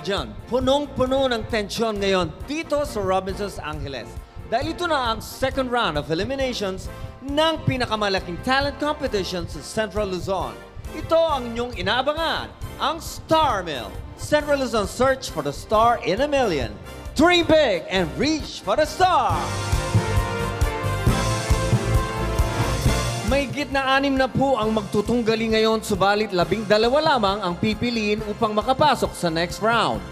region, punong-puno ng tensyon ngayon dito sa Robinsons Angeles. Dahil ito na ang second round of eliminations ng pinakamalaking talent competition sa Central Luzon. Ito ang inyong inaabangan, ang Star Mill. Central Luzon search for the star in a million. Dream big and reach for the star! May gitna 6 na po ang magtutunggali ngayon, subalit 12 lamang ang pipiliin upang makapasok sa next round.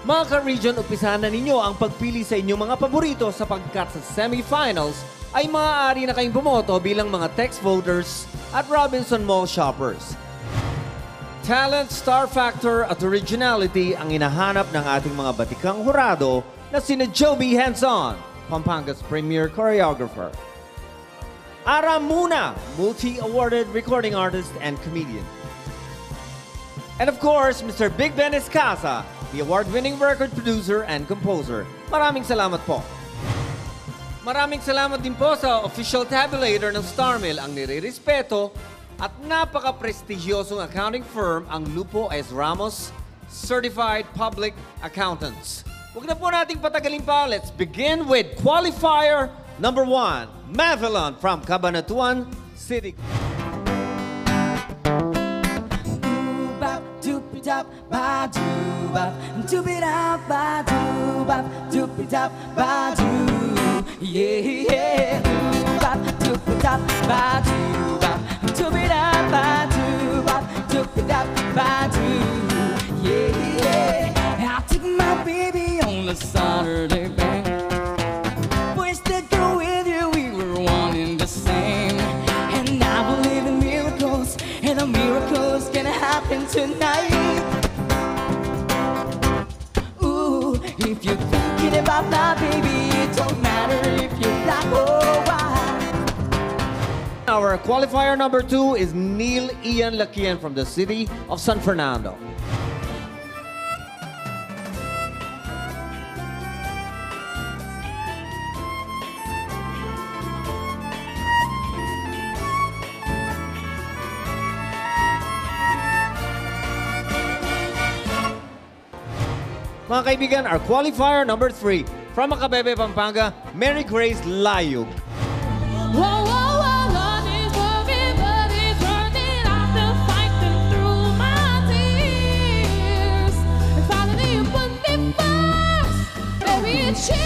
Mga ka-region, umpisa na ninyo ang pagpili sa inyong mga paborito sapagkat sa semifinals ay maaari na kayong bumoto bilang mga text voters at Robinson Mall shoppers. Talent, star factor at originality ang inahanap ng ating mga batikang hurado na sina Joby Henson, Pampanga's premier choreographer. Ara Muna, multi-awarded recording artist and comedian. And of course, Mr. Big Ben Escasa, the award-winning record producer and composer. Maraming salamat po. Maraming salamat din po sa official tabulator ng Star Mill, ang nire-respeto at napaka-prestigyosong accounting firm ang Lupo S. Ramos, Certified Public Accountants. Huwag na po nating patagalin pa. Let's begin with qualifier number 1. Mavelon from Cabanatuan City. Bop, doopy dop, ba doo bop, doopy dop, ba doo bop, doopy dop, ba doo, yeah. Bop, doopy dop, ba doo bop, doopy dop, ba doo bop, doopy dop, ba doo, yeah. I took my baby on a Saturday bank. Boys that go with you, we were one and the same. And I believe in miracles, and the miracles gonna happen tonight. Ooh, if you're thinking about my baby, it don't matter if you're black or white. Our qualifier number 2 is Neil Ian Lakian from the city of San Fernando. Mga kaibigan, our qualifier number 3 from Macabebe, Pampanga, Mary Grace Layug. Whoa, whoa, whoa, Lord is working, but he's working after fighting through my tears. And finally you put me first, baby, it's you.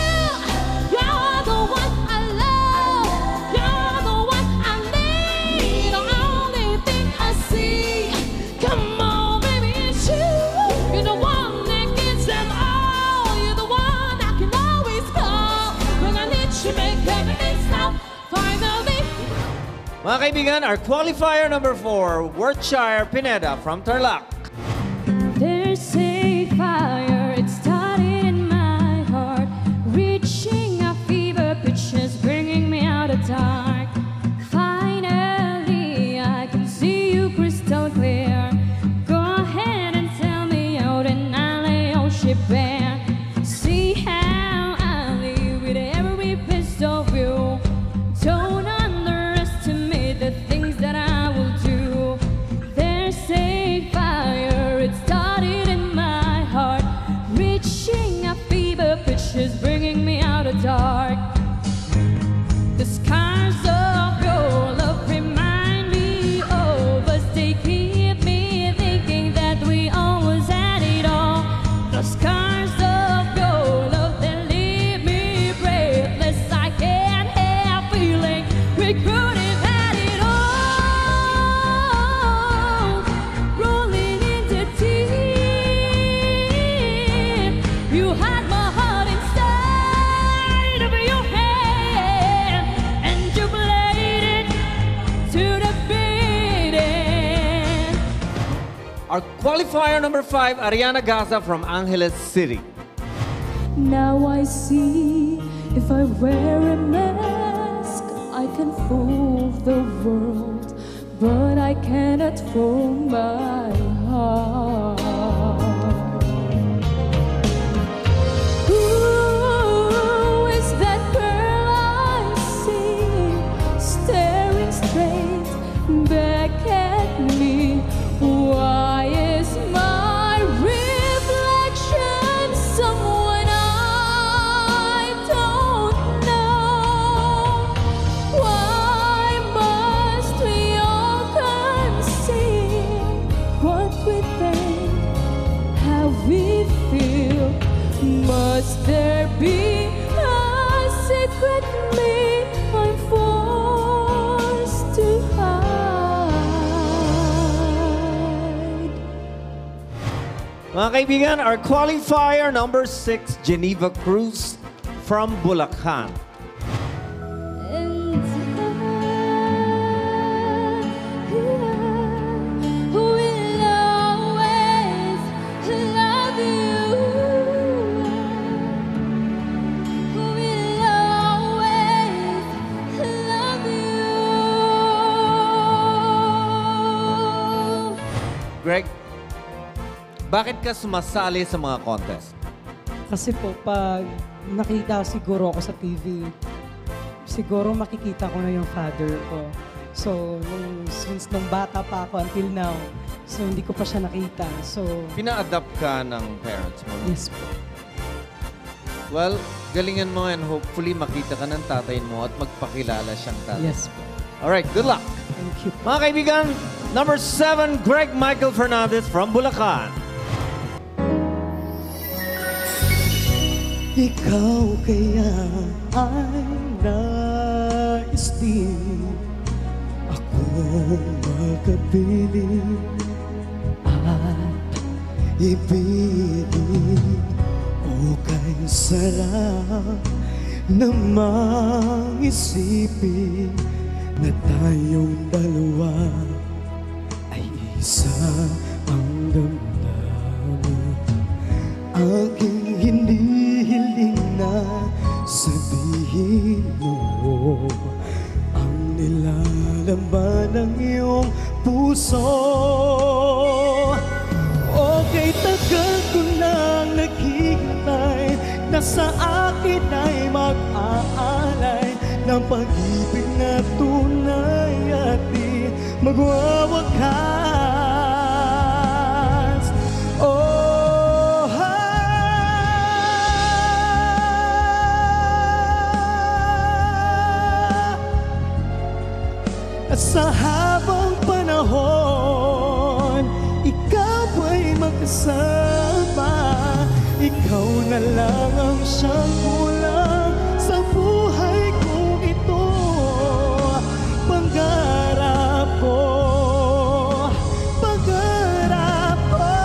You're the one I love, you're the one I need, the only thing I see. Come on, baby, it's you. You're the one that gets them all. You're the one I can always call when I need you, make everything stop. Finally. Mga kaibigan, our qualifier number 4, Worcestershire Pineda from Tarlac. There's a fire, it started in my heart, reaching a fever pitch, is bringing me out of dark. Finally, I can see you crystal clear. Go ahead and tell me out, and I'll lay your ship bare. See how I live with every piece of you. Don't underestimate the things that I will do. There's a fire, it started in my heart, reaching a fever pitch, is bringing me out of dark. The scars of your love remind me of us. They keep me thinking that we always had it all. The scars of your love, they leave me breathless. I can't help feeling we could have had it all. Rolling into deep, you had my heart inside of your hand, and you played it to the beating. Our qualifier number 5, Ariana Gaza from Angeles City. Now I see, if I wear a mask, I can fool the world, but I cannot fool my heart. Who is that girl I see, staring straight back at me? Why is my reflection Must there be a secret me I'm forced to hide? Mga kaibigan, our qualifier number 6, Geneva Cruz from Bulacan. And I will always love you. Will always love you. Greg, bakit ka sumasali sa mga contest? Kasi po, pag nakita siguro ako sa TV, siguro makikita ko na yung father ko. So, since nung bata pa ako until now, so hindi ko pa siya nakita. So, Pina-adapt ka ng parents mo. yes po. Well, galingan mo and hopefully makita ka ng tatay mo at magpakilala siyang tatay. Yes po. Alright, good luck. Thank you. Mga kaibigan, number 7, Greg Michael Fernandez from Bulacan. Ikaw kaya ay nais din akong magkapiling at ibigin o kay sarap namang isipin na tayong dalawa ay isa ang damdamin. Aking hinihiling na sabihin mo ang nilalaman ng iyong puso. Okay, tagal ko nang naghihintay na sa akin ay mag-aalay ng pag-ibig na tunay at di magwawakas. Oh, at sa habang panahon, ikaw ay magkasama. Ikaw na lang ang siyang kulang sa buhay kong ito. Pangarap ko, pangarap ko,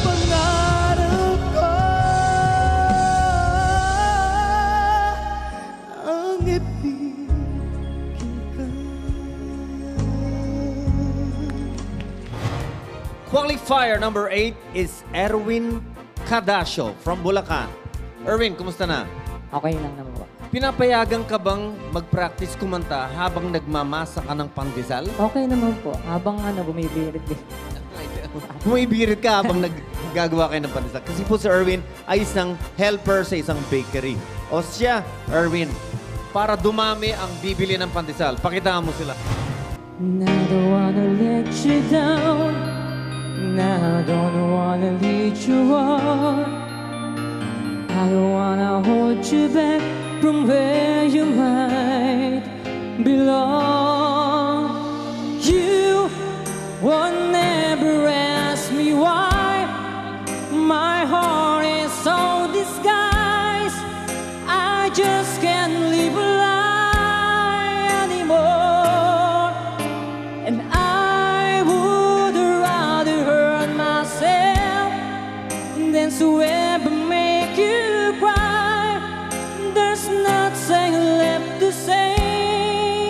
pangarap ko ang ibigin ka. Qualifier number 8 is Erwin Cadasio from Bulacan. Erwin, kumusta na? Okay lang naman po. Pinapayagan ka bang mag-practice kumanta habang nagmamasa ka ng pandesal? Okay naman po. Habang bumibirit din. Bumibirit ka habang naggagawa kayo ng pandesal. Kasi po si Erwin ay isang helper sa isang bakery. O siya, Erwin, para dumami ang bibili ng pandesal. Pakitaan mo sila. And I don't wanna let you down. And I don't wanna lead you on. I don't wanna hold you back from where you might belong. You will never ask me why my heart is so disguised. I just can't live a lie anymore. And I would rather hurt myself than to ever make you cry. There's nothing left to say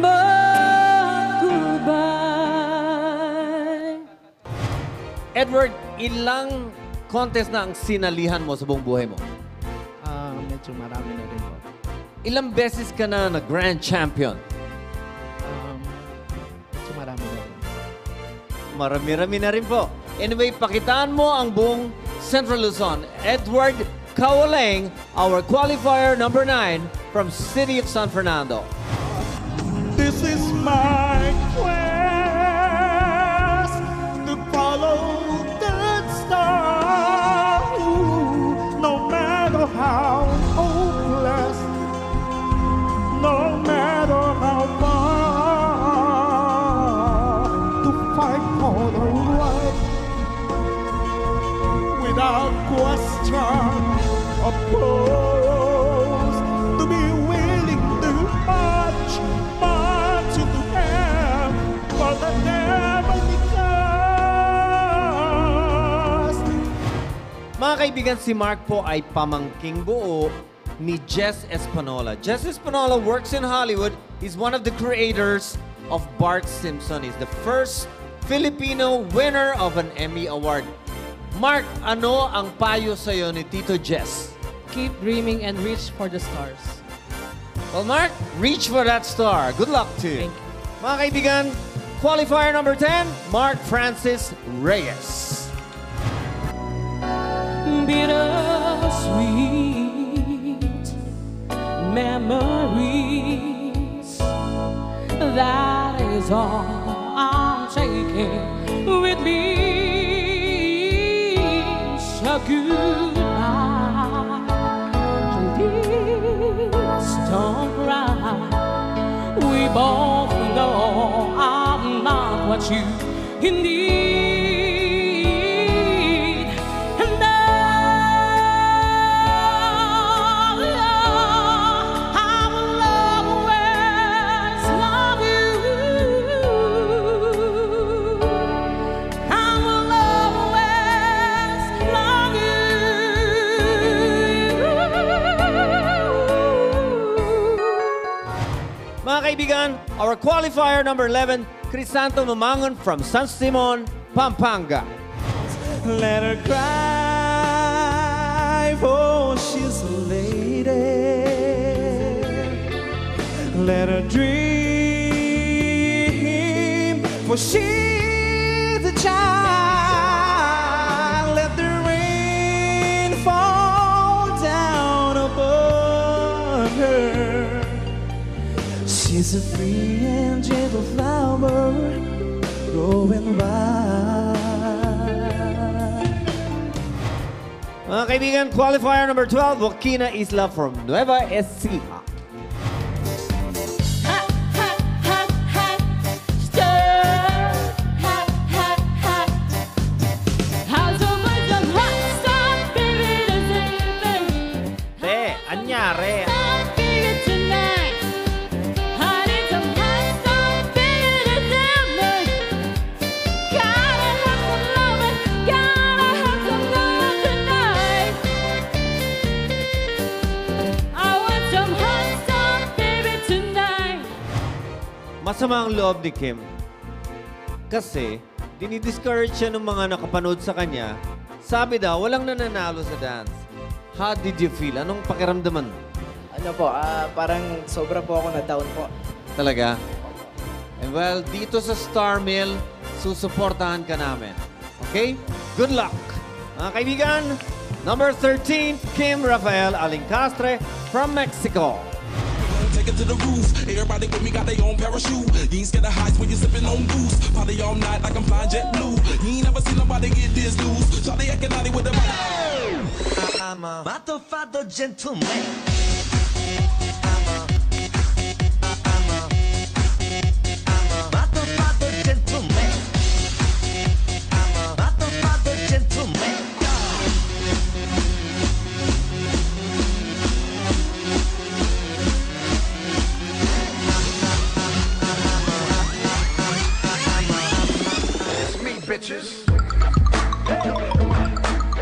but goodbye. Edward, ilang contest na ang sinalihan mo sa buong buhay mo? Medyo marami na rin po. Ilang beses ka na grand champion? Medyo marami na rin. Marami-rami na rin po. Anyway, pakitaan mo ang buong Central Luzon. Edward Cawaleng, our qualifier number 9 from City of San Fernando. This is my quest to follow that star. No matter how hopeless, no matter how far, to fight for the right. With without question opposed to be willing to march into hell for the devil because. Mga kaibigan, si Mark po ay pamangking buo ni Jess Espanola. Jess Espanola works in Hollywood. He's one of the creators of Bart Simpson. He's the first Filipino winner of an Emmy Award. Mark, ano ang payo sa'yo ni Tito Jess? Keep dreaming and reach for the stars. Well, Mark, reach for that star. Good luck to you. Thank you. Mga kaibigan, qualifier number 10, Mark Francis Reyes. Bittersweet memories. That is all I'm taking with me. So goodbye. Please don't cry. We both know I'm not what you need. And I will always love you. I will always love you. Mga kaibigan, our qualifier number 11, Crisanto Mamangon from San Simon, Pampanga. Let her cry, for she's a lady. Let her dream, for she's a child. Let the rain fall down upon her. She's a free and gentle flower growing wild. Mga kaibigan, qualifier number 12, Joaquina Isla from Nueva Ecija. Hot, hot, hot, hot, stir. Hot, hot, hot. How's the wisdom hot stuff, baby, does it Te, anyari. Stop being tonight. I need some hot stuff, baby, does it Gotta have some loving, gotta have some love tonight. I want some hot stuff, baby, tonight. Masama ang loob ni Kim. Kasi, dinidiscourage siya ng mga nakapanood sa kanya. Sabi daw, walang nananalo sa dance. How did you feel? Anong pakiramdaman? Ano po, parang sobra po ako na down po. Talaga? And well, dito sa Star Mill, susuportahan ka namin. Okay? Good luck! Mga kaibigan, number 13, Kim Rafael Alincastre from Mexico. Take it to the roof. Everybody with me got their own parachute. You ain't scared of heights when you sipping on booze. Party all night like I'm flying jet blue. You ain't never seen nobody get this loose. Charlie acting with the I'm a motherfucker gentleman. Motherfucker gentleman. Motherfucker gentleman. It's me, bitches.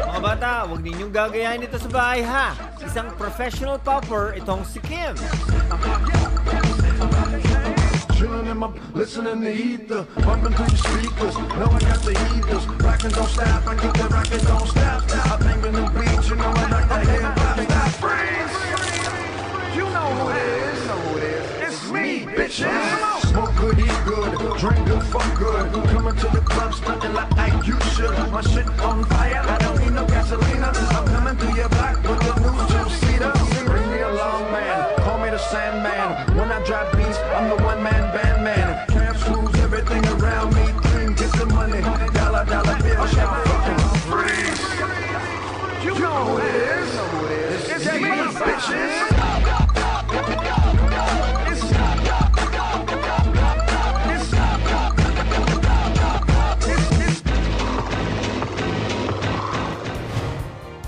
Mga bata, huwag ninyong gagayahin ito sa bahay, ha? Isang professional popper itong si Kim. Chillin' in my, listening to ether, bumping through the speakers. Know I got the heaters, rockin' don't stop. I keep the rockin' don't stop. I bang in the beach, you know I like the hip hop. Stop, freeze! You know who it is. It's me, bitches. Smoke good, eat good, drink good, fuck good. Coming to the club, stunting like you should. My shit on fire, I don't need no gasolina. I'm coming through your block with the new two-seater. Bring me along, man. Call me the Sandman. When I drop beats, I'm the one-man band man. Cash rules everything around me. Clean, get the money. Dollar, dollar bill, shop, fucking freeze. You know who it is. It's me, bitches.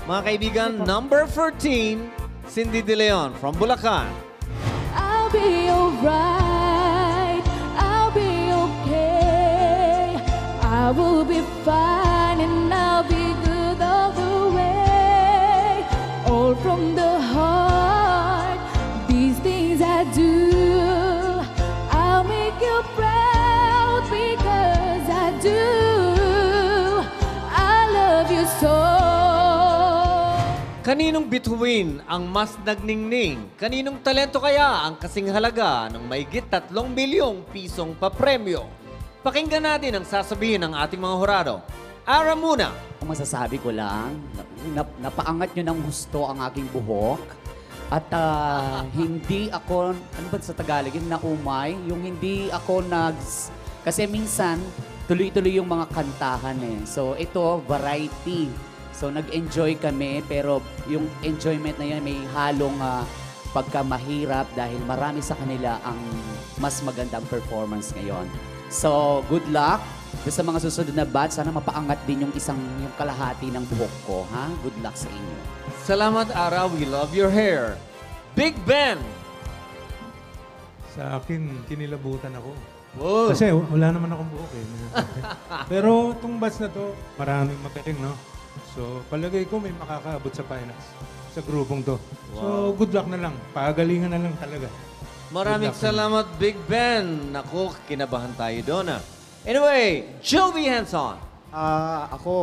Mga kaibigan, number 14, Cindy De Leon from Bulacan. I'll be alright, I'll be okay, I will be fine and I'll be good all the way. All from the heart, these things I do, I'll make you proud because I do. I love you so. Kaninong bituin ang mas nagningning? Kaninong talento kaya ang kasing halaga ng mahigit 3 milyong pisong papremyo? Pakinggan natin ang sasabihin ng ating mga hurado. Ara muna. Ang masasabi ko lang, napaangat nyo ng gusto ang aking buhok. At hindi ako, ano ba sa Tagalog, yung naumay, yung hindi ako kasi minsan, tuloy-tuloy yung mga kantahan eh. So ito, variety. So nag-enjoy kami, pero yung enjoyment na yan may halong pagkamahirap dahil marami sa kanila ang mas magandang performance ngayon. So good luck. Sa mga susunod na batch, sana mapaangat din yung yung kalahati ng buhok ko. Ha? Good luck sa inyo. Salamat, Ara. We love your hair. Big Ben. Sa akin, kinilabutan ako. Whoa. Kasi wala naman akong buhok eh. Pero itong batch na to, maraming magaling, no? So, palagay ko may makakaabot sa finals sa grupong to. Wow. So, good luck na lang. Pagalingan na lang talaga. Maraming salamat, Big Ben. Naku, kinabahan tayo doon. Anyway, Joby Hanson. Ako,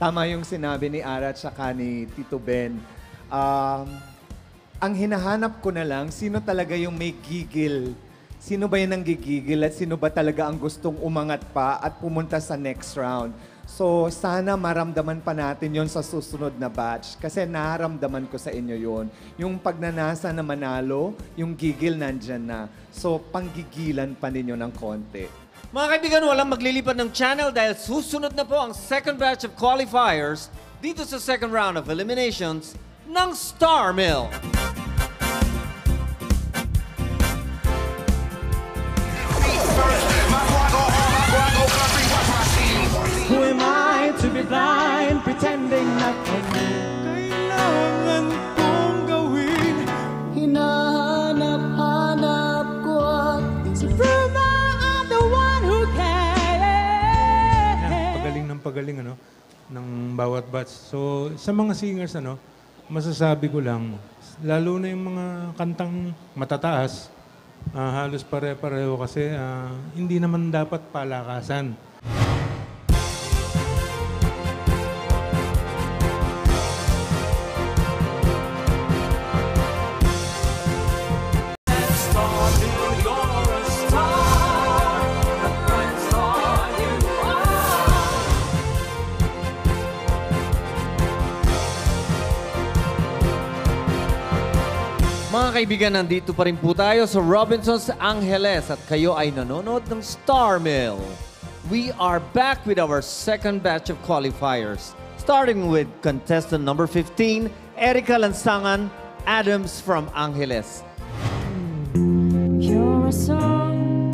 tama yung sinabi ni Ara at saka ni Tito Ben. Ang hinahanap ko na lang, sino talaga yung may gigil? Sino ba yung nanggigigil at sino ba talaga ang gustong umangat pa at pumunta sa next round? So, sana maramdaman pa natin yon sa susunod na batch. Kasi naramdaman ko sa inyo yon. Yung pagnanasa na manalo, yung gigil nandyan na. So, panggigilan pa ninyo ng konti. Mga kaibigan, walang maglilipat ng channel dahil susunod na po ang second batch of qualifiers dito sa second round of eliminations ng Star Mill. Who am I to be blind, pretending nothing? Kailangan kong gawin. Hinahanap-hanap ko at si Bruno, I'm the one who can. Pagaling ano, ng bawat batch. So, sa mga singers, ano, masasabi ko lang, lalo na yung mga kantang matataas, halos pare-pareho kasi hindi naman dapat palakasan. Mga kaibigan, nandito pa rin po tayo sa Robinson's Angeles at kayo ay nanonood ng Star Mill. We are back with our second batch of qualifiers, starting with contestant number 15, Erica Lansangan Adams from Angeles. You're a song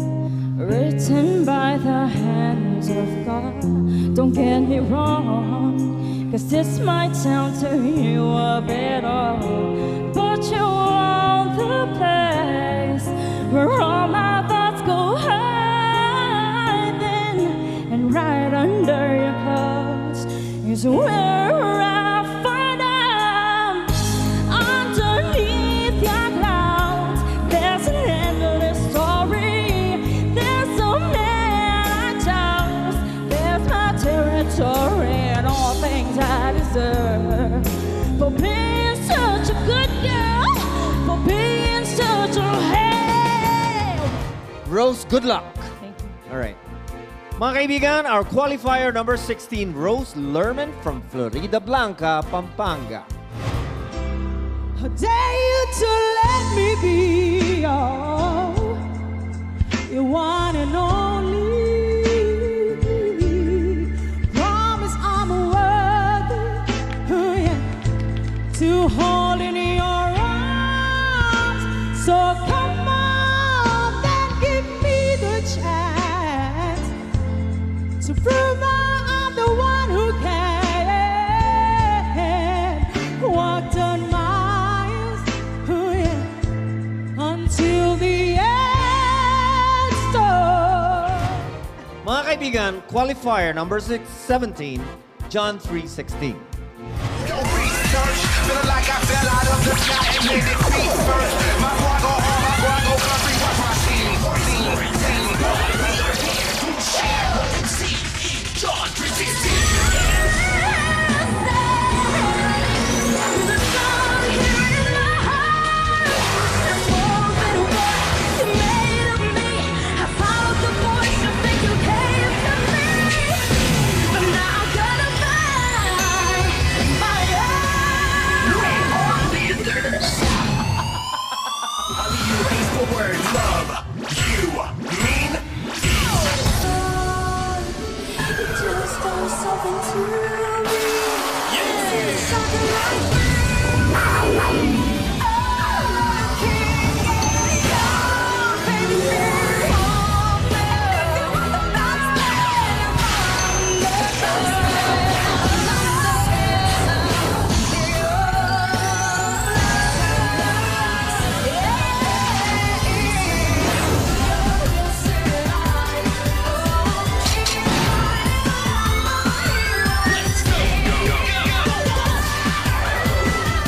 written by the hands of God. Don't get me wrong, 'cause this might sound to you a bit odd, but you're the place where all my thoughts go hiding, and right under your clothes is where I find them. Underneath your clouds, there's an endless story. There's a man I chose, there's my territory, and all things I deserve for being such a good girl, for being such a help. Rose, good luck. Thank you. All right. Mga kaibigan, our qualifier number 16, Rose Lerman from Florida Blanca, Pampanga. I dare you to let me be your one and only. Promise I'm worthy to hold in your arms. So come on, then give me the chance to prove I'm the one who can. kaibigan, qualifier number 17, John 3:16. Your research, feeling like I fell out of the sky and made it feet first. My guago on my guago country, watch my scene. Share what you see. John 3:16. Word love, you mean Just throw something to me. yeah. Something like that.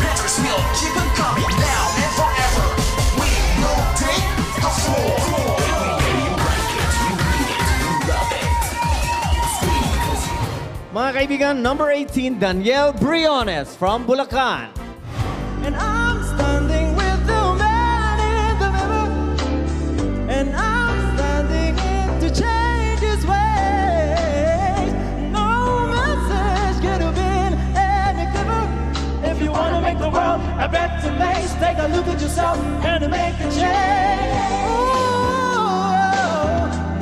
Patrick's Mill, keep it coming now and forever. We will take the floor. You like it, you read it, you love it. Scream 'cause Mga kaibigan, number 18, Danielle Briones from Bulacan. And I'm standing with the man in the river, and I'm standing in to change his ways. No message could have been any clearer. If you want to make the world a better place, take a look at yourself and make a change. Ooh,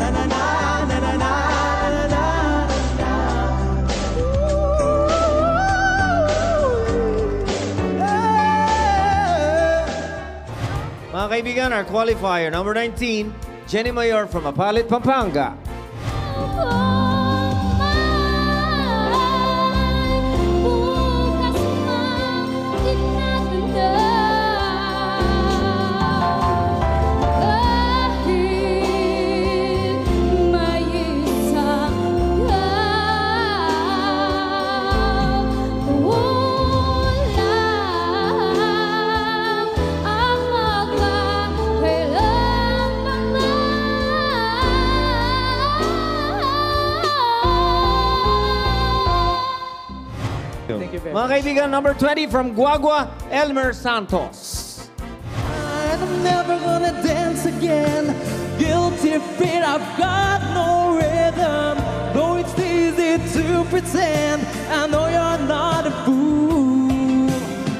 na na na na na na na na. Mga kaibigan, our qualifier number 19, Jenny Mayor from Apalit, Pampanga. Mga kaibigan, number 20 from Guagua, Elmer Santos. I'm never gonna dance again. Guilty feet, I've got no rhythm. Though it's easy to pretend, I know you're not a fool.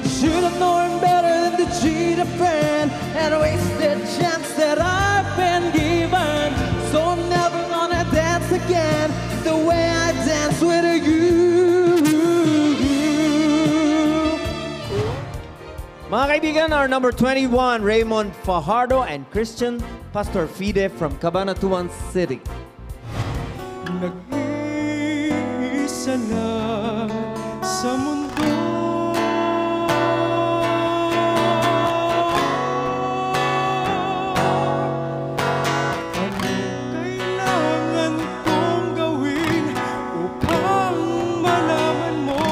Should have known better than to cheat a friend and waste the chance that I've been given. So I'm never gonna dance again the way I dance with you. Mga kaibigan, our number 21, Raymond Fajardo and Christian Pastor Fide from Cabanatuan City. Nag-iisa lang sa mundo. Ano kailangan kong gawin upang malaman mo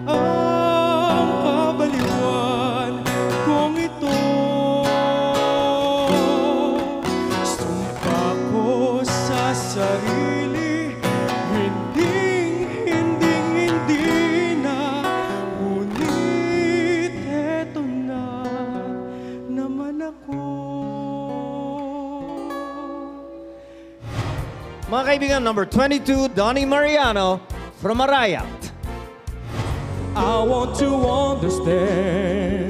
ang kabaliwan kong ito? Sumpa ko sa sarili, hindi na. Ngunit eto na naman ako. Mga kaibigan, number 22, Donnie Mariano from Arayat. I want to understand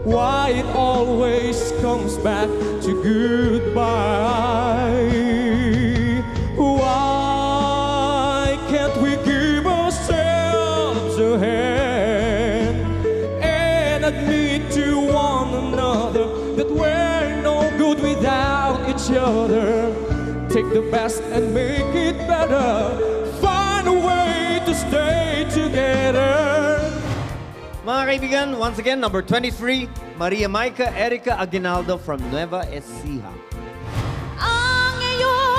why it always comes back to goodbye. Why can't we give ourselves a hand and admit to one another that we're no good without each other? Take the best and make it better. Find a way to stay together. Mga kaibigan, once again, number 23, Maria Maica Erica Aguinaldo from Nueva Ecija. Ang iyong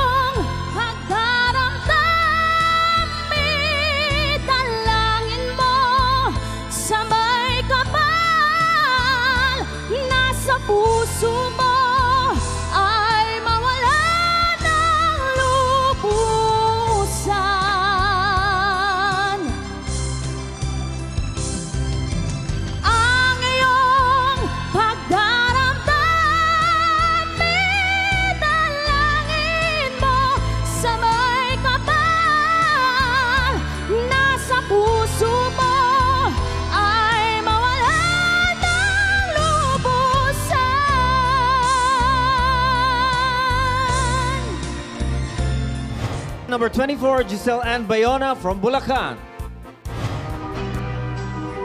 number 24, Giselle Ann Bayona from Bulacan.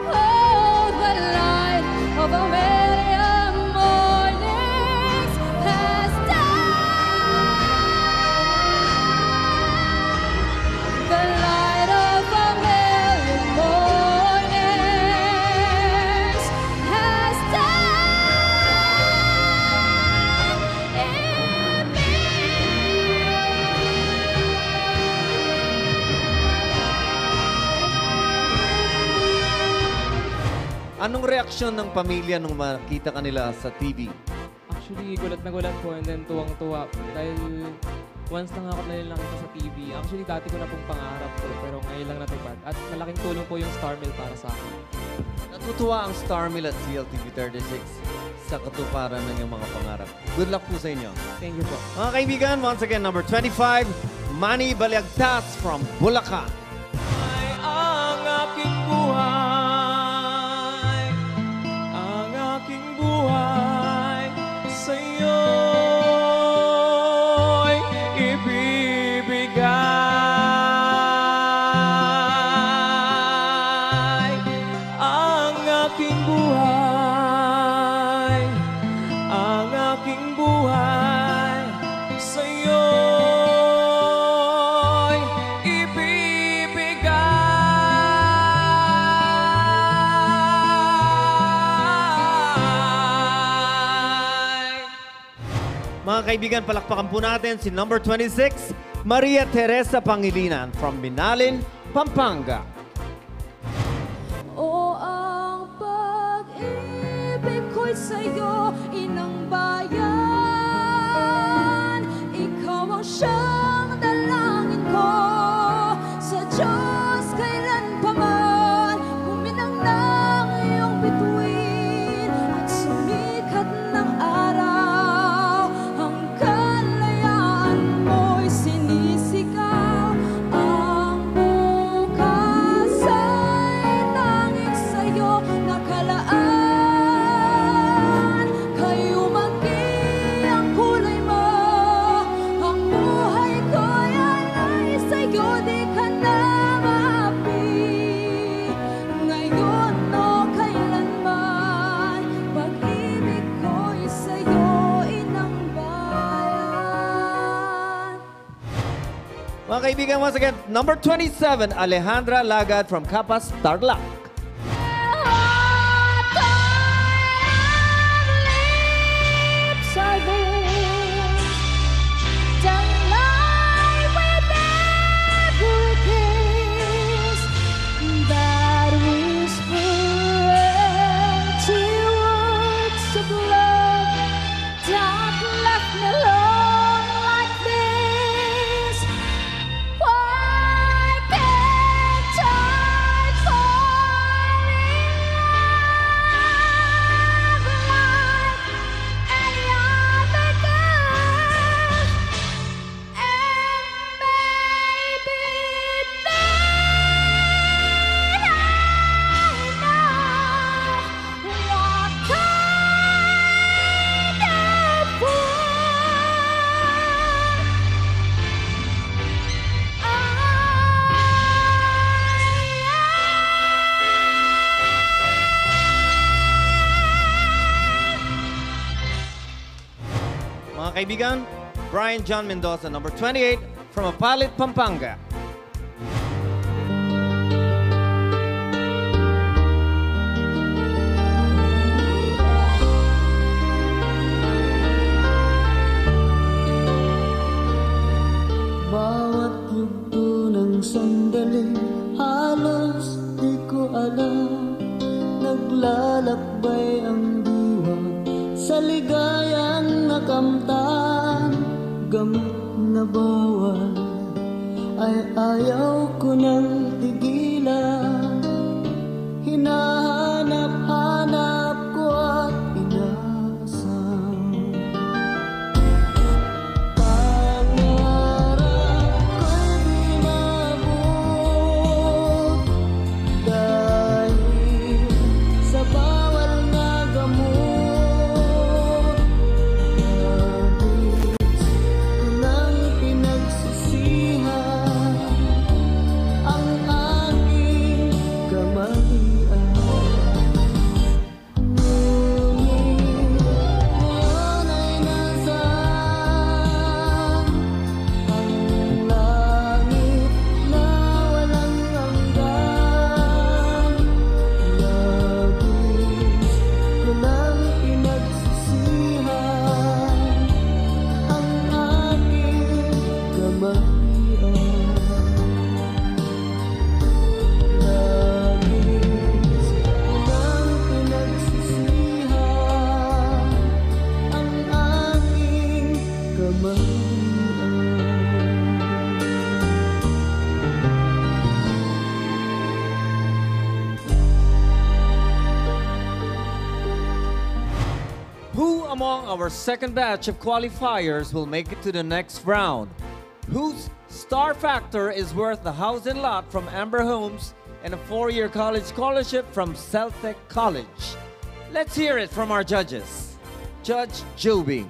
Oh, the light of a million mornings has died. The light of a million mornings has died in me. Anong reaksyon ng pamilya nung makita kanila sa TV? Actually, gulat na gulat po and then tuwang-tuwa dahil once na nga ako nila nakita sa TV. Actually, dati ko na pong pangarap to pero ngayon lang natupad. At malaking tulong po yung Star Mill para sa akin. Natutuwa ang Star Mill at CLTV 36 sa katuparan ng iyong mga pangarap. Good luck po sa inyo. Thank you po. Mga kaibigan, once again, number 25, Manny Baliagtas from Bulacan. Ang aking buhay, ang aking buhay sa'yo'y ibibigay. Ang aking buhay, ang aking buhay sa'yo'y ibibigay. Mga kaibigan, palakpakan po natin si number 26, Maria Teresa Pangilinan from Binalin, Pampanga. O ang pag-ibig ko'y sa'yo, inang bayan. Ikaw ang siyang dalangin ko sa Diyos kailanpaman. Kuminang ng iyong bituin at sumikat ng araw. Ang kalayaan mo'y sinisigaw. Ang bukas ay tanging sa'yo nakalaan. Kayo maging ang kulay mo. Ang buhay ko'y alay sa'yo, di ka na maapi. Ngayon o kailanman, pag-ibig ko'y sa'yo, inang bayan. Mga kaibigan, once again, number 27, Alejandra Lagad from Capas, Tarlac. Mga kaibigan, Brian John Mendoza, number 28, from Apalit, Pampanga. Bawat yugto ng sandali, halos di ko alam. Naglalakbay ang diwa sa ligayang nakamtan. Gamit na bawal ay ayaw ko nang tigilan. Hinahanap-hanap ko at inasam. Pangarap ko'y binabog dahil sa bawal na gamot. Nabis ko nang pinagsisihan among our second batch of qualifiers will make it to the next round? Whose star factor is worth the house and lot from Amber Homes and a 4-year college scholarship from Celtic College? Let's hear it from our judges. Judge Joby.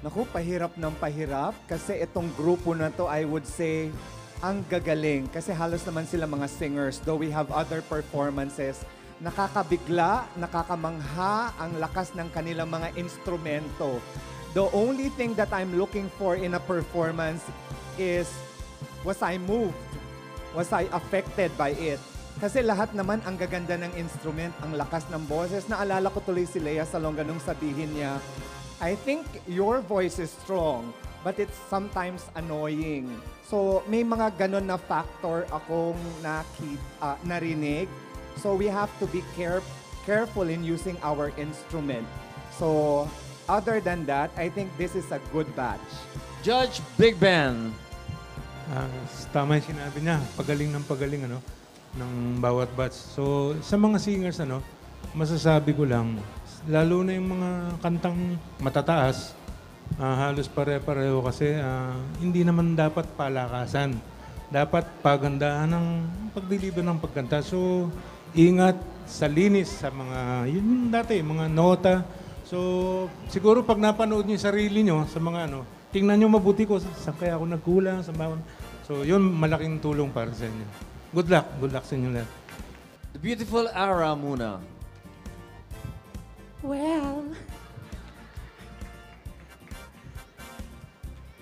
Naku, pahirap ng pahirap kasi itong grupo na to, I would say, ang gagaling. Kasi halos naman sila mga singers, though we have other performances. Nakakabigla, nakakamangha ang lakas ng kanilang mga instrumento. The only thing that I'm looking for in a performance is, was I moved? Was I affected by it? Kasi lahat naman ang gaganda ng instrument, ang lakas ng boses. Naalala ko tuloy si Lea Salonga nung sabihin niya, I think your voice is strong, but it's sometimes annoying. So may mga ganon na factor akong narinig. So we have to be careful in using our instrument. So other than that, I think this is a good batch. Judge Big Ben. Tama yung sinabi niya, pagaling ng bawat batch. So sa mga singers, masasabi ko lang, lalo na yung mga kantang matataas, halos pare-pareho kasi hindi naman dapat palakasan. Dapat pagandahan ng pagdeliver ng pagkanta. So, ingat sa linis sa mga, yun dati, mga nota. So, siguro pag napanood niyo yung sarili niyo sa mga tingnan niyo mabuti ko saan kaya ako nagkulang, sa bawang. So, yun malaking tulong para sa inyo. Good luck sa inyo lahat. The beautiful Ara muna. Well,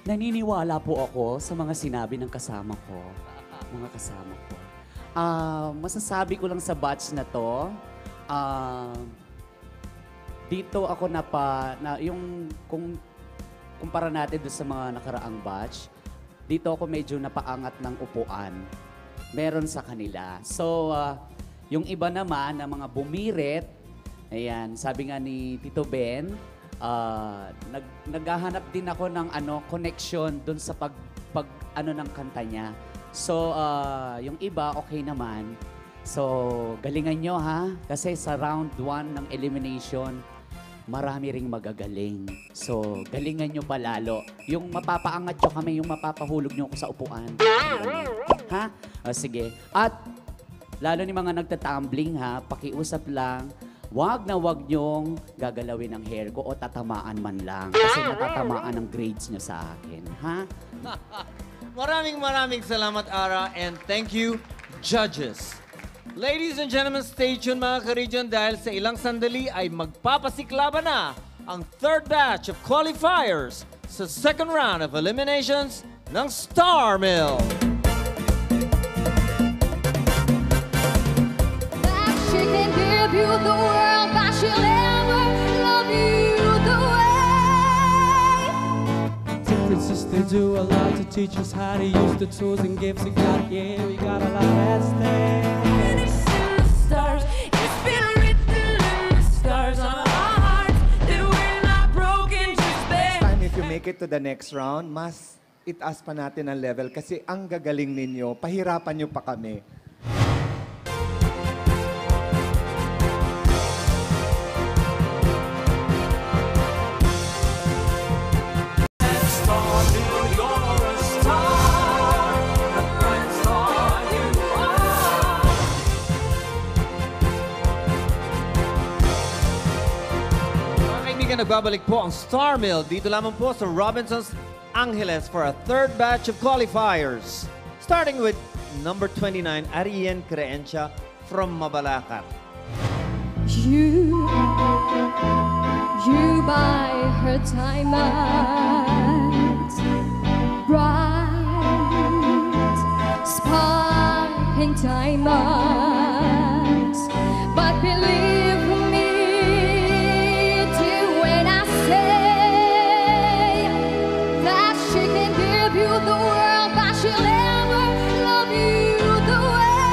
naniniwala po ako sa mga sinabi ng kasama ko. Masasabi ko lang sa batch na to, dito ako yung kung kumpara natin doon sa mga nakaraang batch, dito ako medyo napaangat ng upuan. Meron sa kanila. So, yung iba naman na mga bumirit, ayan, sabi nga ni Tito Ben, naghahanap din ako ng connection dun sa pag ng kanta niya. So, yung iba, okay naman. So, galingan nyo ha. Kasi sa round 1 ng elimination, marami ring magagaling. So, galingan nyo palalo. Yung mapapaangat nyo kami, yung mapapahulog nyo ako sa upuan. Ha? Sige. At, lalo ni mga nagtatumbling ha, pakiusap lang, wag nyong gagalawin ang hair ko o tatamaan man lang. Kasi matatamaan ang grades nyo sa akin. Ha? Maraming salamat, Ara, and thank you, judges. Ladies and gentlemen, stay tuned mga ka-region dahil sa ilang sandali ay magpapasiklaban na ang third batch of qualifiers sa second round of eliminations ng Star Mill. She can give you the world, but she'll never love you the way. Differences, they do a lot to teach us how to use the tools and gifts we got. Yeah, we got a lot at stake. Stars, it's been written in the stars on our hearts that we're not broken, just bad. Time if you make it to the next round, mas itaas pa natin ang level kasi ang gagaling ninyo, pahirapan nyo pa kami. Nagbabalik po ang Star Mill dito lamang po sa Robinson's Angeles for a third batch of qualifiers. Starting with number 29, Arian Creencia from Mabalacat. You buy her diamonds, bright, sparkling diamonds, but believe me, the world, but she'll never love you the way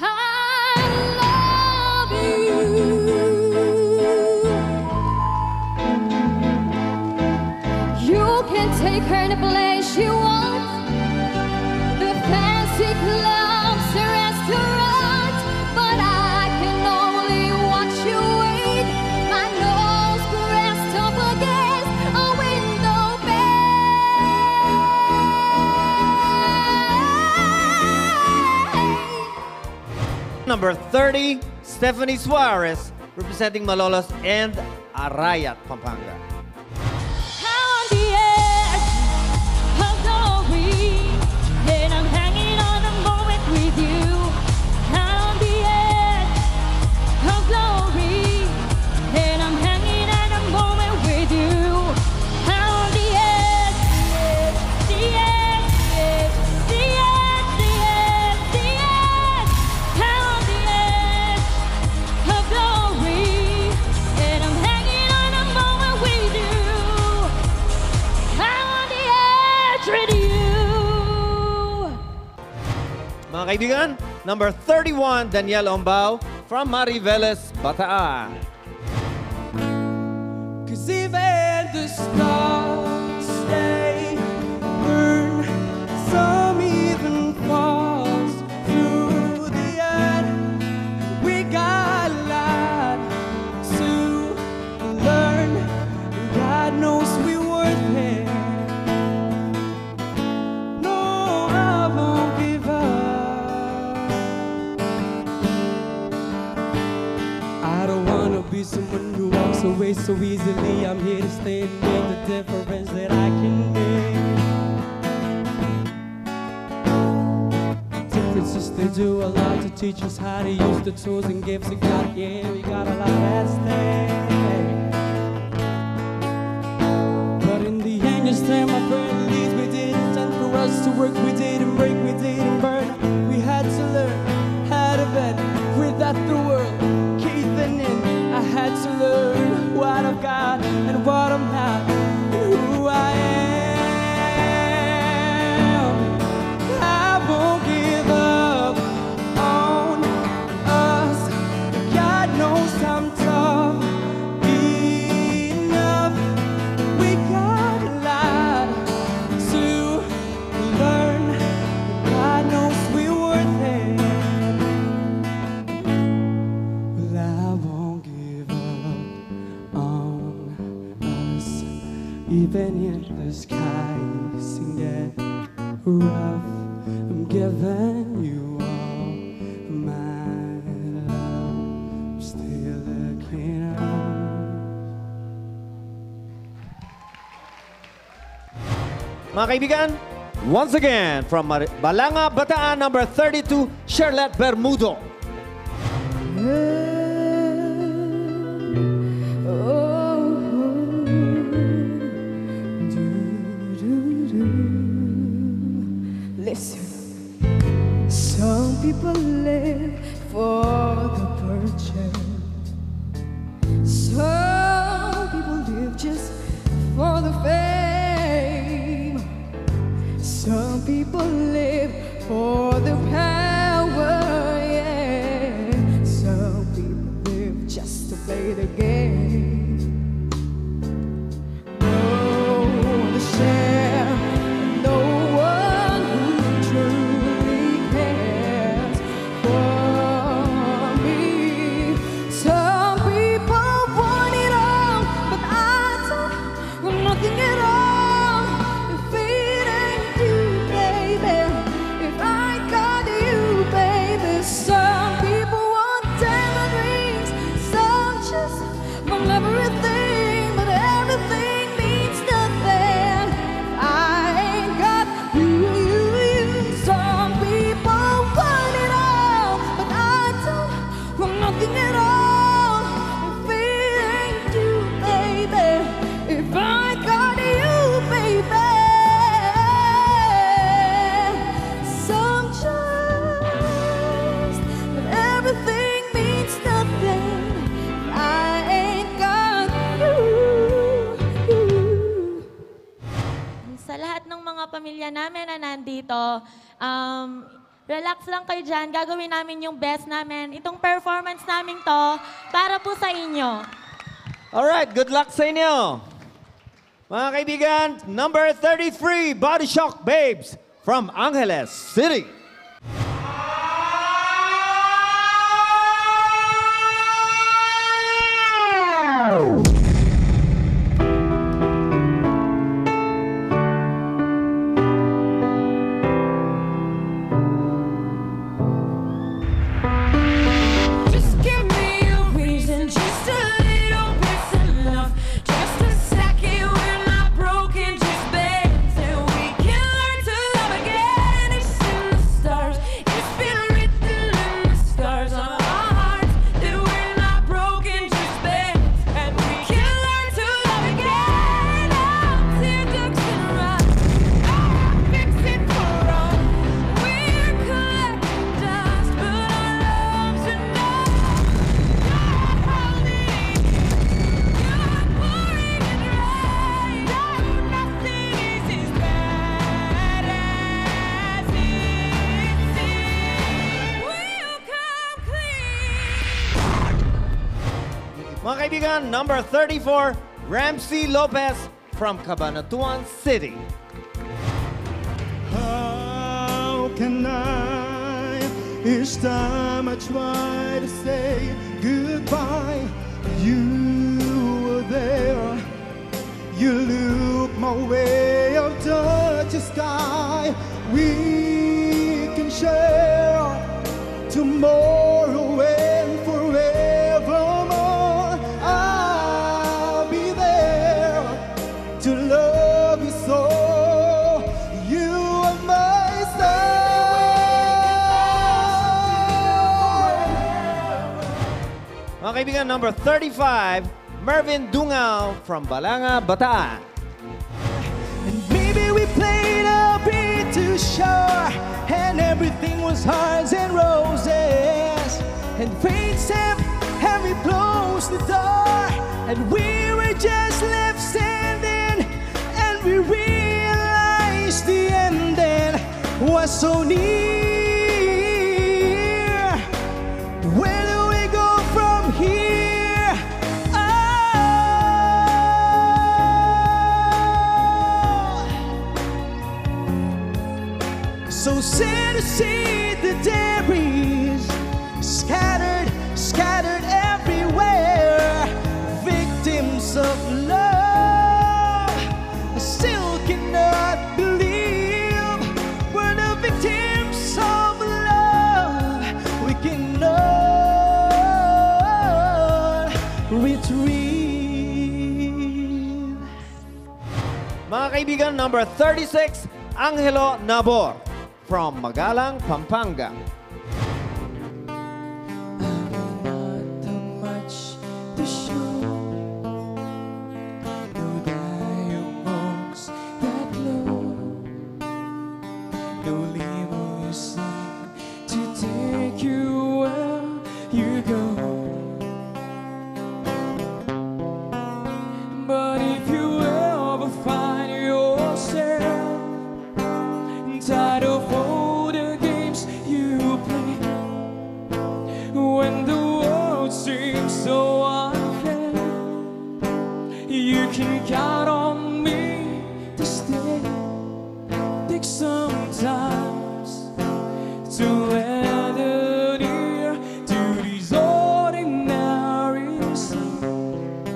I love you. You can take her to place you want, the fancy clubs, the restaurants, but number 30, Stephanie Suarez, representing Malolos and Arayat, Pampanga. On the edge of glory, and I'm hanging on a moment with you. On the edge of glory, and I'm hanging on a moment with you. On the edge, the edge, the edge, the edge, the edge. On the edge of glory, and I'm hanging on a moment with you. I'm on the edge with you. Mga kaibigan, number 31, Daniel Ombao from Mariveles, Bataan. Cause even the stars stay burn, some even falls through the end. We got a lot to learn, and God knows we're worth it. No, I won't give up. I don't wanna be someone who walks away so easily. I'm here to stay and make the difference that I can make. Differences, they do a lot to teach us how to use the tools and gifts we got. Yeah, we got a lot at stake. But in the end, you stand my friend, leads. We didn't time for us to work. We didn't break, we didn't burn. We had to learn how to bend without the world caving in. I had to learn what I've got and what I'm not, and who I am. I won't give up on us. God knows I'm tough enough. We got a lot to learn. God knows we're worth it. Well, I won't give up on us, even if the skies get rough. I'm giving you all my love. I'm still looking up. Mga kaibigan, once again, from Balanga, Bataan, number 32, Charlotte Bermudo. Listen, some people live for the purchase. Some people live just for the fame. Some people live for the power, yeah. Some people live just to play the game. No one to share, no one who truly cares for me. Some people want it all, but I don't want nothing at all. If it ain't you, baby, if I got you, baby. Some people want diamond rings, some just want everything, but everything means nothing. I ain't got you. Some people want it all, but I don't want nothing at all. If it ain't you, baby, if I got you, baby. Some just, but everything means nothing. I ain't got you. Sa lahat ng mga pamilya namin na nandito, relax lang kayo dyan. Gagawin namin yung best namin. Itong performance namin to, para po sa inyo. Alright, good luck sa inyo. Mga kaibigan, number 33, Body Shock Babes from Angeles City. Mga kaibigan, number 34, Ramsey Lopez from Cabanatuan City. How can I? Each time I try to say goodbye, you were there. You look my way, I'll touch the sky. We can share tomorrow and forevermore. I'll be there to love you so. You are my Mga kaibigan, number 35, Mervin Dungal from Balanga, Bataan. Maybe we played a bit too sure, and everything was hearts and roses. And fate said, and we closed the door, and we were just left standing, and we realized the ending was so near. Where do we go from here? So sad to see the debris scattered, scattered everywhere. Victims of love, I still cannot believe we're the victims of love. We cannot retrieve. Mga kaibigan, number 36, Angelo Nabor from Magalang, Pampanga. Much to show. No diamonds that glow. No limousine to take you where you go. But if you ever find yourself tired of all the games you play, when the world seems so unfair, you can count on me to stay. Take some time to lend an ear to these ordinary scenes.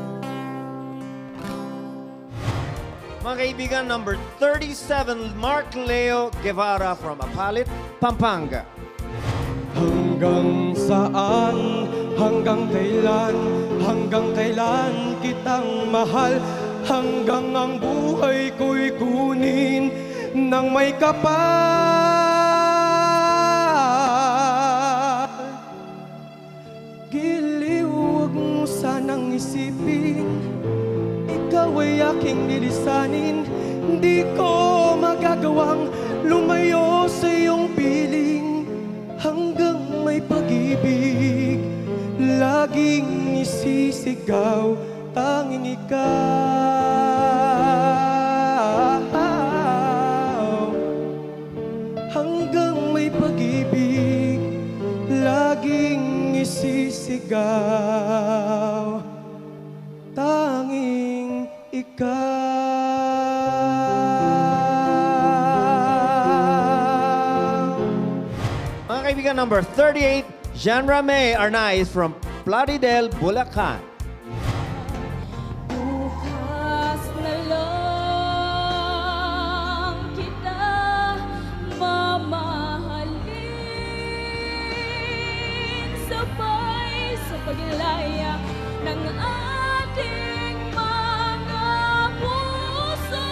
Mga kaibigan, number 37, Mark Leo Guevara from Apalit, Pampanga. Hanggang saan, hanggang kailan kitang mahal, hanggang ang buhay ko'y kunin ng may kapal. Giliw, huwag mo sanang isipin, ikaw ay aking nilisanin. Hindi ko magagawang lumayo sa iyong piling, hanggang may pag-ibig laging isisigaw, tanging ikaw. Hanggang may pag-ibig laging isisigaw, tanging ikaw. Mga kaibigan, number 38, Jean Rame Arnaiz from Plaridel, Bulacan. Bukas na lang kita mamahalin, sabay sa paglaya ng ating mga puso.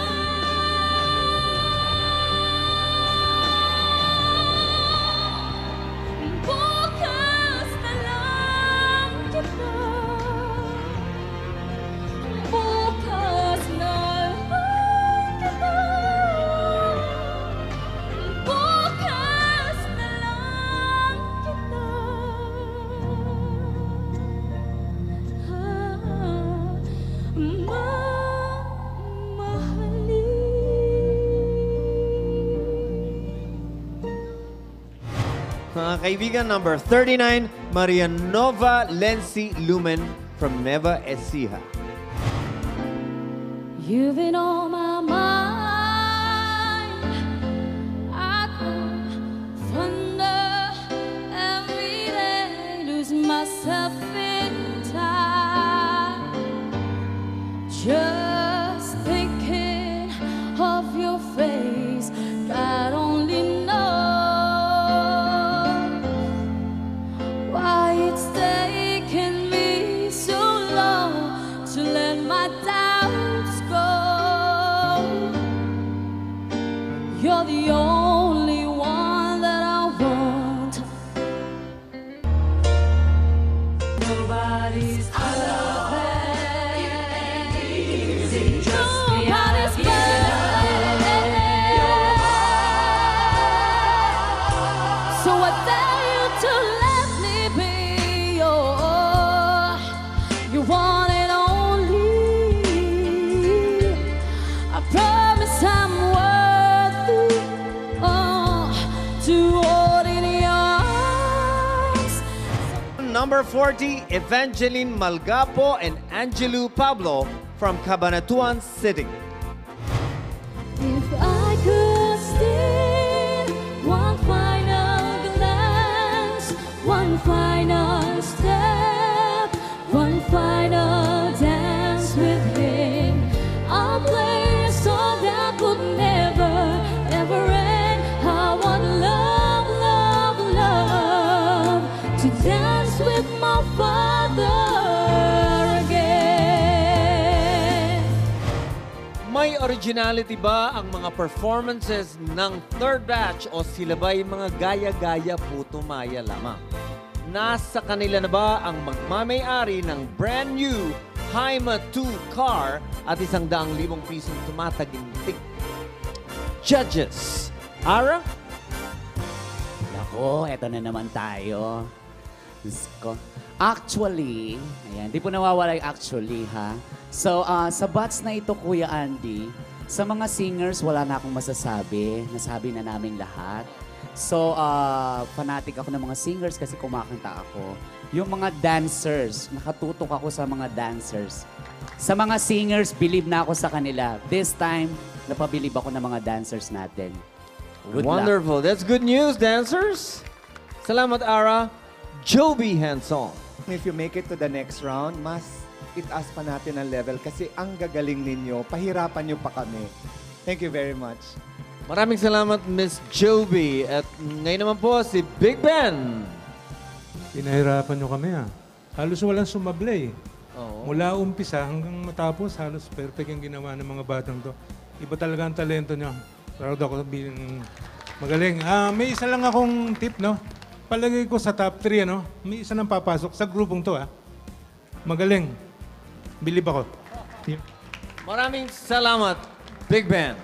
Bukas na lang kita, bukas na lang kita, bukas na lang kita. Mga kaibigan, number 39, Maria Nova Lency Lumen from Nueva Ecija. You've been on my mind. I could thunder every day, lose myself in time. Just thinking of your face, God only knows why it's taken me so long to let my doubts go. You're the only one that I want. Nobody's perfect. Nobody's perfect. So I dare you to let me be your one and only. I promise I'm worthy to hold in your arms. Number 40, Evangeline Malgapo and Angelu Pablo from Cabanatuan City. If I could steal one final glance, one final step, one final dance with him, I'll play a song that would never, ever end. I want love, love, love to dance with my Father again. May originality ba ang mga performances ng third batch o sila ba'y mga gaya-gaya puto maya lamang? Nasa kanila na ba ang magmamay-ari ng brand new Haima 2 car at 100,000 pisong tumatagintig? Judges, Ara? Nako, eto na naman tayo. Diyos ko. Actually, ayan, di po nawawala yung actually, ha? So, sa batch na ito, Kuya Andy, sa mga singers, wala na akong masasabi. Nasabi na namin lahat. So, fanatic ako ng mga singers kasi kumakanta ako. Yung mga dancers, nakatutok ako sa mga dancers. Sa mga singers, believe na ako sa kanila. This time, napabilib ako ng mga dancers natin. Good Wonderful. luck. That's good news, dancers. Salamat, Ara. Joby Hanson. If you make it to the next round, mas itaas pa natin ang level kasi ang gagaling ninyo. Pahirapan nyo pa kami. Thank you very much. Maraming salamat, Miss Joby. At ngayon naman po, si Big Ben. Pinahirapan nyo kami, ha? Halos walang sumablay. Oo. Mula umpisa hanggang matapos, halos perfect yung ginawa ng mga batang to. Iba talaga ang talento nyo. Proud ako sabihin, magaling. May isa lang akong tip, no? Palagay ko sa top 3, ano? May isa nang papasok sa grupong to, ha? Magaling. Believe ako. Maraming salamat, Big Ben.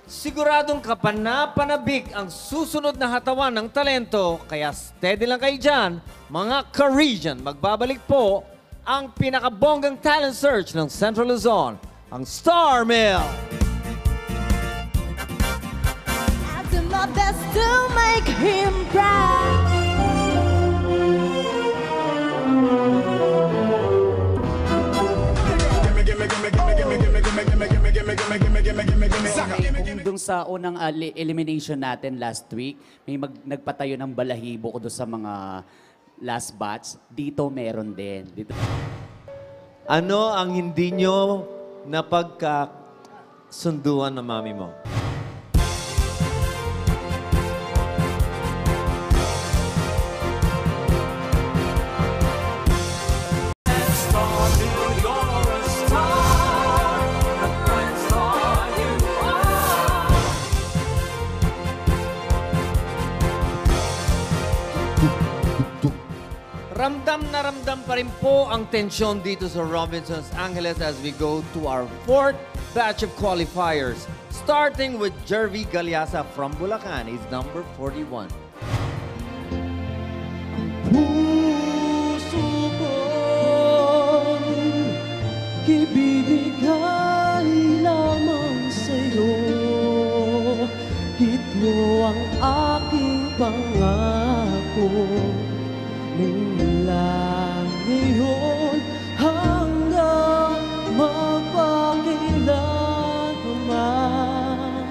Siguradong kapanapanabik ang susunod na hatawan ng talento, kaya steady lang kayo dyan, mga ka-region. Magbabalik po ang pinakabonggang talent search ng Central Luzon, ang Star Mill. I do my best to make him proud. Kung doon sa unang elimination natin last week, may nagpatayo ng balahibo ko doon sa mga last batch. Dito meron din. Dito. Ano ang hindi nyo napagkasunduan ng mami mo? Ramdam pa rin po ang tensyon dito sa Robinsons Angeles as we go to our fourth batch of qualifiers. Starting with Jervy Galiasa from Bulacan, he's number 41. Puso ko'y ibibigay lamang sa'yo. Ito ang aking pangako. Mula ngayon hanggang magpakilan man.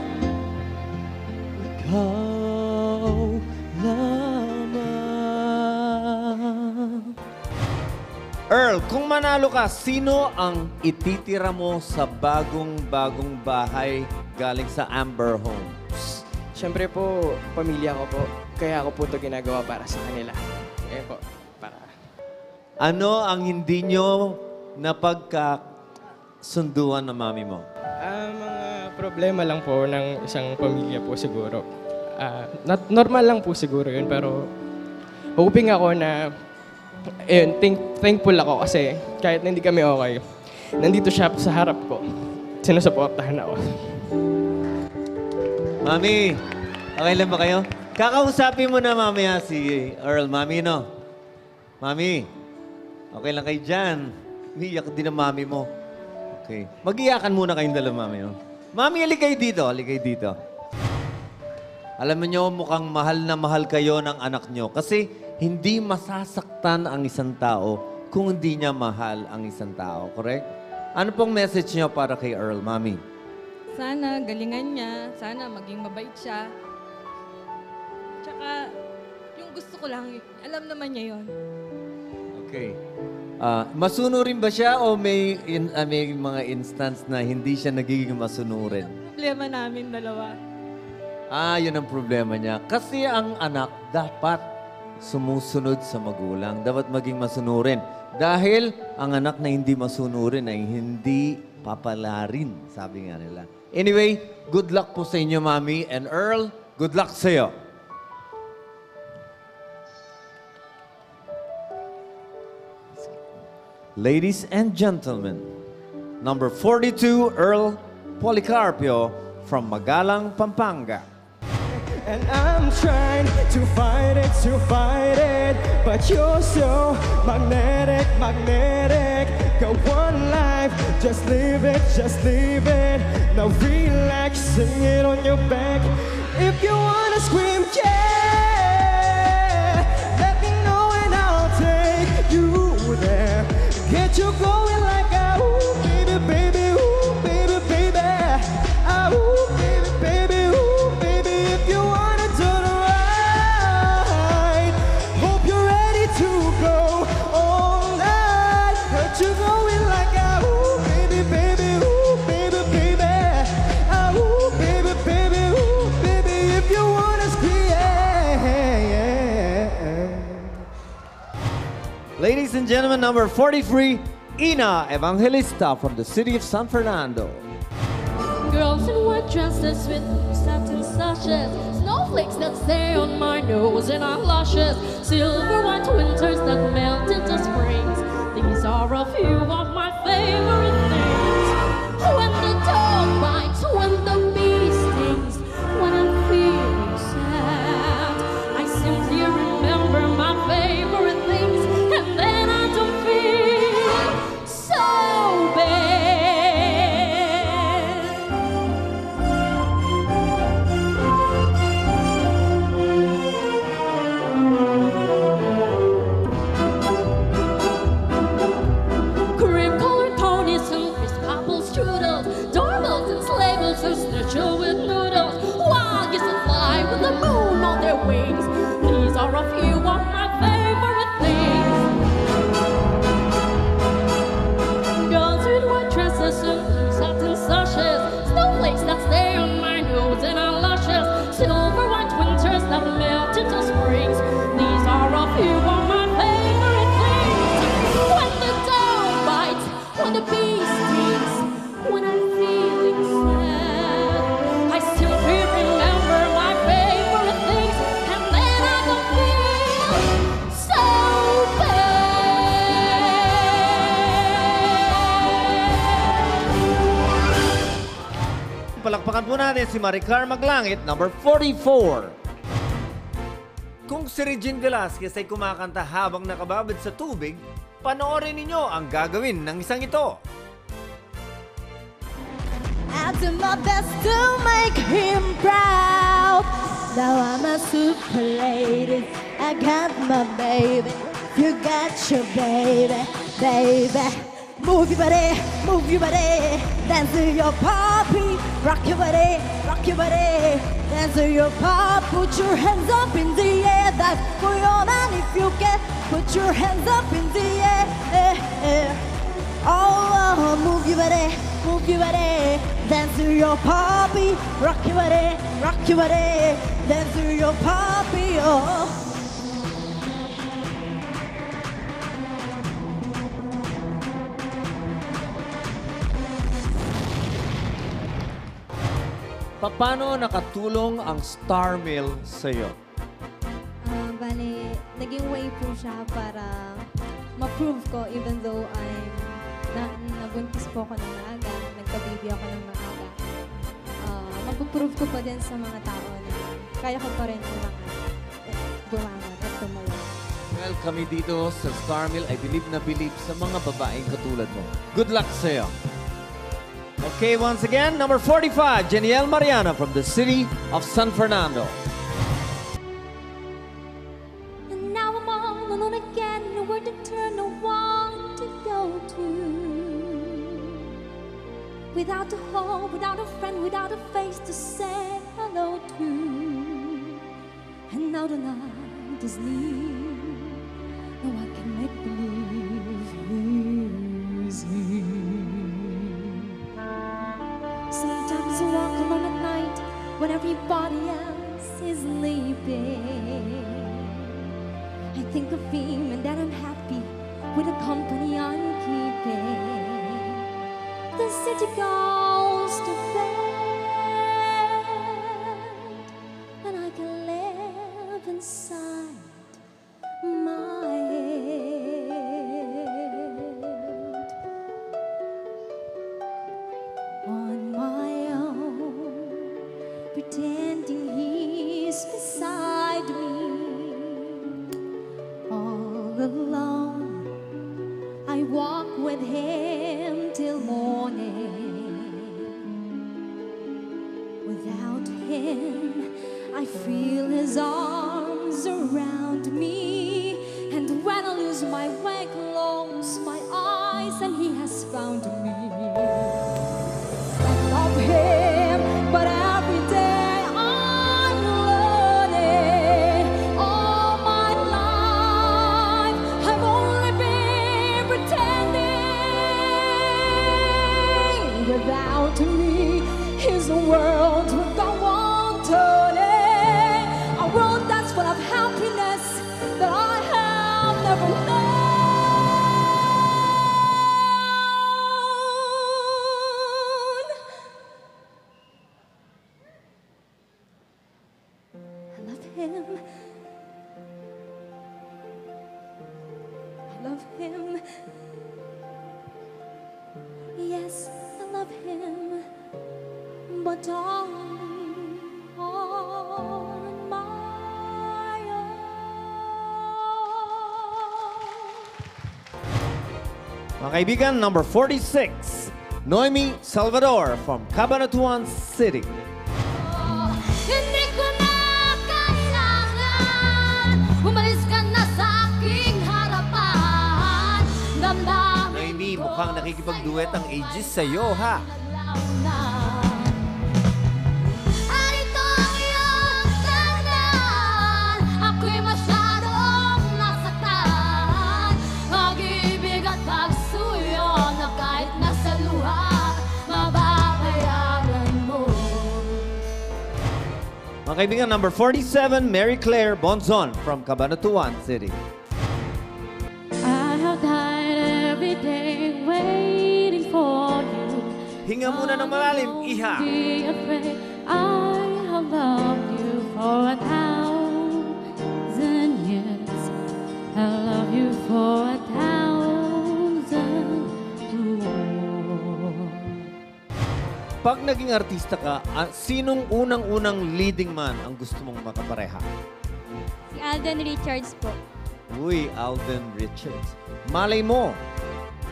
Ikaw lamang. Earl, kung manalo ka, sino ang ititira mo sa bagong-bagong bahay galing sa Amber Homes? Siyempre po, pamilya ko po. Kaya ako po ito ginagawa para sa kanila. Kaya po, para... Ano ang hindi nyo napagkasunduan ng mami mo? Mga problema lang po ng isang pamilya po siguro. Normal lang po siguro yun, pero hoping ako na, ayun, thankful ako kasi kahit na hindi kami okay, nandito siya sa harap ko. Sinusuportahan ako. Mami, okay lang ba kayo? Kakausapin mo na mamaya si Earl. Mami, no? Mami, okay lang kayo dyan. Umiiyak din ang mami mo. Okay. Mag-iyakan muna kayong dalawa, mami, no? Mami, alikay dito. Alikay dito. Alam mo nyo, mukhang mahal na mahal kayo ng anak nyo. Kasi hindi masasaktan ang isang tao kung hindi niya mahal ang isang tao. Correct? Ano pong message nyo para kay Earl, mami? Sana galingan niya, sana maging mabait siya. Tsaka, yung gusto ko lang, alam naman niya yon. Okay. Masunurin ba siya o may mga instance na hindi siya nagiging masunurin? Problema namin dalawa. Yun ang problema niya. Kasi ang anak dapat sumusunod sa magulang. Dapat maging masunurin. Dahil ang anak na hindi masunurin ay hindi papalarin, sabi nga nila. Anyway, good luck po sa inyo, Mami. And Earl, good luck sa iyo. Ladies and gentlemen, number 42, Earl Policarpio from Magalang, Pampanga. And I'm trying to fight it, but you're so magnetic. Got one life, just live it. Now relax, sing it on your back. If you wanna scream, yeah, let me know and I'll take you there. Get you going like a ooh, baby, baby, ooh, baby, baby. Ooh, baby, baby, ooh, baby. If you wanna do the right, hope you're ready to go all night. Got you going like a ooh, baby, baby, ooh, baby, baby. Ooh, baby, baby, ooh, baby. If you wanna scream, yeah. Ladies and gentlemen, number 43, Ina Evangelista from the city of San Fernando. Girls in white dresses with satin sashes, snowflakes that stay on my nose and eyelashes, silver white winters that melt into springs. These are a few of my favorite things. When the dog bites, when the bee stings, when I'm feeling sad, I simply remember my favorite things, and then I don't feel so bad. Cream-colored ponies and crisp apple strudels, doorbells and sleigh bells and snitcher with noodles, wild geese that fly with the moon on their wings. These are a few of my favorite things. Girls in white dresses and blue satin sashes, snowflakes that stay on my nose and eyelashes, silver white winters that melt into springs. These are a few of my favorite things. When the dog bites, when the bee stings, when I'm feeling sad, I simply remember my favorite things, and then I don't feel so Palakpakan po natin si Maricar Maglangit, number 44. Kung si Regine Velasquez ay kumakanta habang nakababad sa tubig, panoorin ninyo ang gagawin ng isang ito. I do my best to make him proud. Now I'm a super lady. I got my baby you got your baby, baby. Move your body, dance to your poppy. Rock your body, dance to your pop. Put your hands up in the air, that's for your man if you can. Put your hands up in the air. Oh, move your body, dance to your poppy. Rock your body, dance to your poppy. Oh. Paano nakatulong ang Star Mill sa'yo? Bale, naging way po siya para ma-prove ko even though nabuntis po ako ng maaga, nagka-baby ako ng maaga. Mag-prove ko pa din sa mga tao na kaya ko pa rin bumangat at tumawa. Well, kami dito sa Star Mill, I believe na believe sa mga babaeng katulad mo. Good luck sa'yo. Okay, once again, number 45, Jeniel Mariana from the city of San Fernando. And now I'm all alone again, nowhere to turn, no one to go to. Without a home, without a friend, without a face to say hello to. And now the night is near, no one can make believe he's here. Sometimes I walk alone at night when everybody else is sleeping. I think of him and that I'm happy with the company I'm keeping. The city goes to bed and I can live inside my head. On my own, pretending he's beside me. All alone, I walk with him till morning. Without him, I feel his arms around me. And when I lose my way, close my eyes and he has found me. Love him, but every day I'm learning. All my life I've only been pretending. Without me, his world would go on turning. A world that's full of happiness that I have never known. I love him. Yes, I love him, but on my own. Mga kaibigan, number 46, Noemi Salvador from Cabanatuan City. Hindi ko na kailangan umalis ka na sa aking harapan. Damdamin Noemi, mukhang nakikipagduet ang Aegis sa'yo, ha? at ito ang iyong tandaan. Ako'y masyadong nasaktan. Pag-ibig at pagsuyo na kahit nasa luha, mababayaran mo. Mga kaibigan, number 47, Mary Claire Bonzon from Cabanatuan City. I have died every day waiting for you. Hinga muna ng malalim, iha. Be afraid. I have loved you for 1,000 years. I love you for 1,000 more. Pag naging artista ka, sinong unang-unang leading man ang gusto mong makapareha? Si Alden Richards po. Uy, Alden Richards. Malay mo,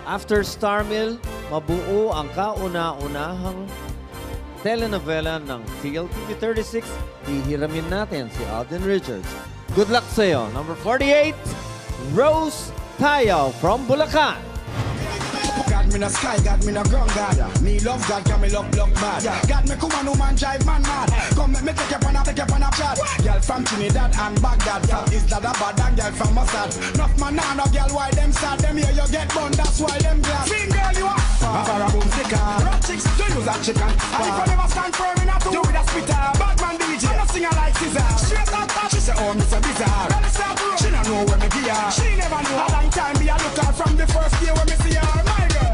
after Star Mill, mabuo ang kauna-unahang telenovela ng PLTV 36. Hihiramin natin si Alden Richards. Good luck sa'yo. Number 48, Rose Tayo from Bulacan. God me na sky, God me na ground, God. Me love God, can me love bad. God me come on, no man drive man mad. Come make me take you on a chat. Girl from Trinidad and Baghdad. From Isla da Bad and girl from Mossad. Enough man now, no girl why them sad. Them here you get bun, that's why them glad. Sing girl you are. For a boom sticker. Rock chicks, do use that chicken. And if you never stand firm in a two, do with a spitter. Batman DJ, I'm not singer like Caesar. Straight out that, she say oh Mr. Bizarre. She don't know where me be her. She never know. A long time be a looker from the first day when me see her. My girl.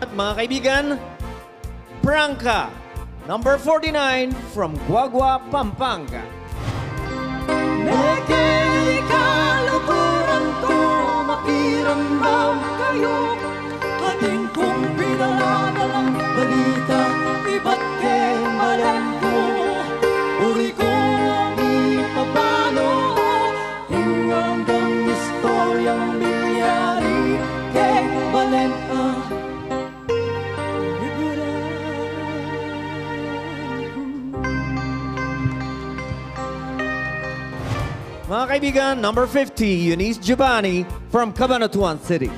At mga kaibigan, Prangka, number 49 from Guagua, Pampanga. Nagkikalukuran ko, makiramdam kayo. Ating kong pinaladalang balita, iba't kay malam ko. Uri ko ang ipapano, hinggang istoryang nangyari kay Valenta. Mga kaibigan, number 50, Eunice Giovanni from Cabanatuan City.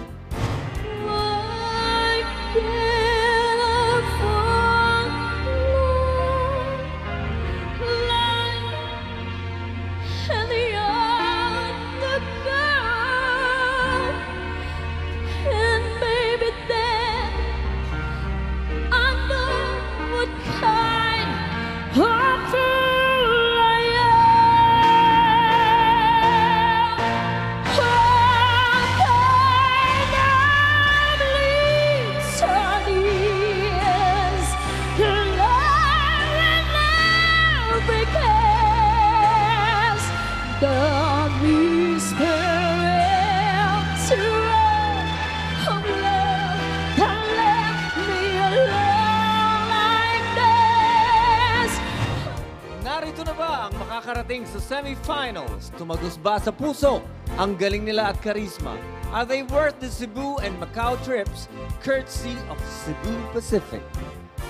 Narito na ba ang makakarating sa semifinals? Tumagos ba sa puso ang galing nila at karisma? Are they worth the Cebu and Macau trips courtesy of Cebu Pacific?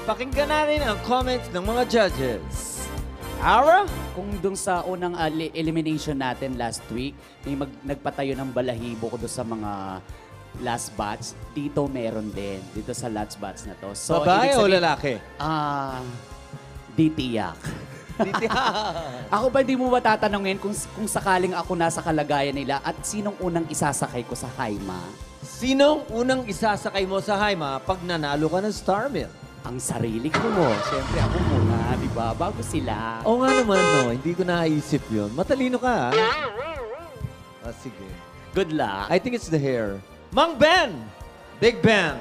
Pakinggan natin ang comments ng mga judges. Ara? Kung dun sa unang elimination natin last week, may nagpatayo ng balahibo ko doon sa mga last batch. Dito meron din. Dito sa last batch na to. So, babae o lalaki? Di tiyak. Ako ba hindi mo ba tatanungin kung sakaling ako nasa kalagayan nila at sinong unang isasakay ko sa Haima? Sinong unang isasakay mo sa Haima pag nanalo ka ng Star Mill? Ang sarili ko mo. Siyempre ako muna, di ba? Bago sila. Oo nga naman, no. Hindi ko naisip yun. Matalino ka, ha? Sige. Good luck. I think it's the hair. Mang Ben! Big Ben!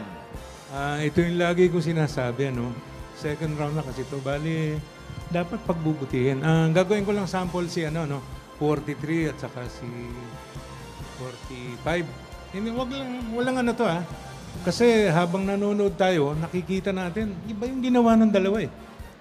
Ito yung lagi ko sinasabi, ano? Second round na kasi ito. Bali, dapat pagbubutihin. Gagawin ko lang sample si 43 at saka si 45. Hindi, walang ano to Kasi habang nanonood tayo, nakikita natin, iba yung ginawa ng dalawa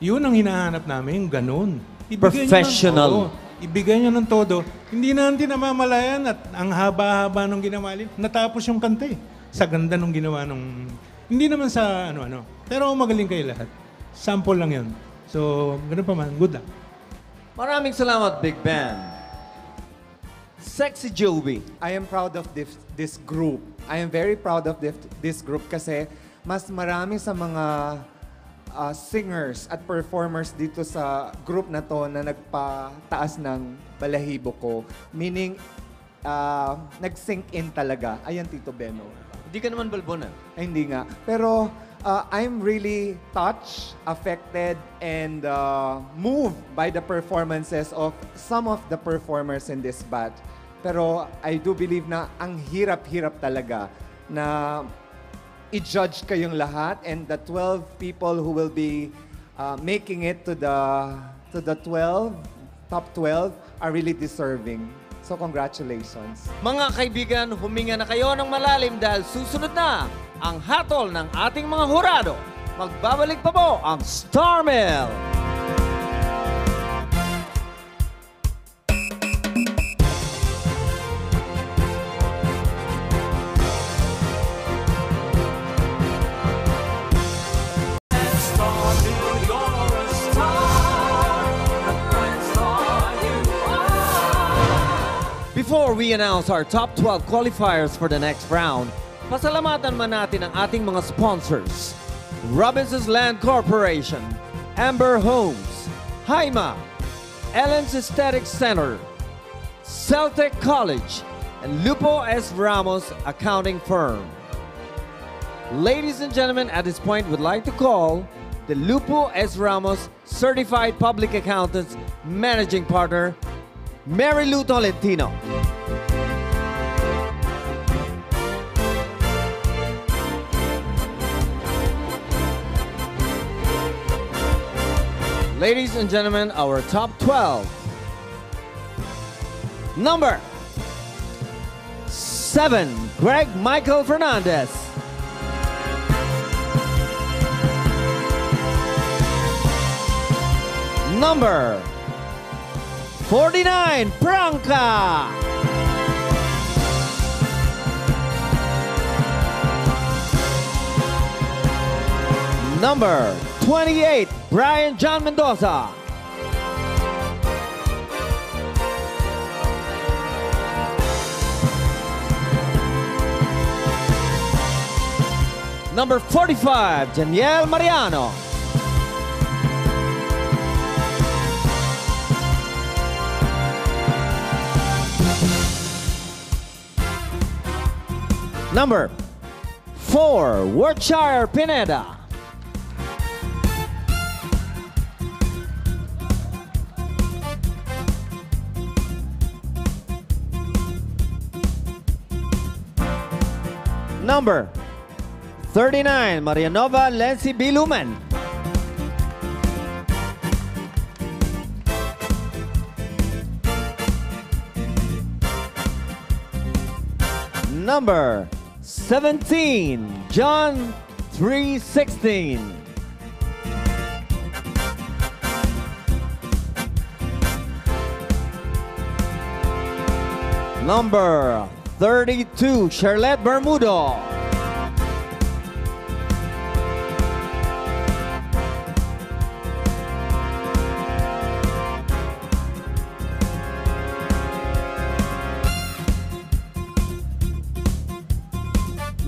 Yun ang hinahanap namin, yung ganun. Professional. Ibigay nyo ng todo. Hindi natin namamalayan at ang haba-haba nung ginawa. Natapos yung kanta Sa ganda nung ginawa nung... Hindi naman sa ano-ano. Pero magaling kayo lahat. Sample lang yun. So, ganun pa man. Good luck. Maraming salamat, Big Ben. Sexy Joby. I am proud of this group. I am very proud of this group kasi mas marami sa mga singers at performers dito sa group na to na nagpataas ng balahibo ko. Meaning, nag-sink in talaga. Ayan, Tito Beno. Hindi ka naman balbon Ay, hindi nga. Pero I'm really touched, affected, and moved by the performances of some of the performers in this batch. Pero I do believe na ang hirap-hirap talaga na i-judge kayong lahat, and the 12 people who will be making it to the top 12 are really deserving. So congratulations. Mga kaibigan, huminga na kayo ng malalim dahil susunod na ang hatol ng ating mga hurado. Magbabalik pa po ang Star Mill. Before we announce our top 12 qualifiers for the next round, pasalamatan man natin ang ating mga sponsors. Robinson's Land Corporation, Amber Homes, Haima, Ellen's Aesthetic Center, Celtic College, and Lupo S. Ramos Accounting Firm. Ladies and gentlemen, at this point, would like to call the Lupo S. Ramos Certified Public Accountants Managing Partner, Mary Lou Tolentino. Ladies and gentlemen, our top 12. Number 7, Greg Michael Fernandez. Number 49, Branca. Number 28, Brian John Mendoza. Number 45, Danielle Mariano. Number 4, Worcestershire Pineda. Number 39, Marianova Lency Bilumen. Number 17, John 316. Number 32, Charlotte Bermudo.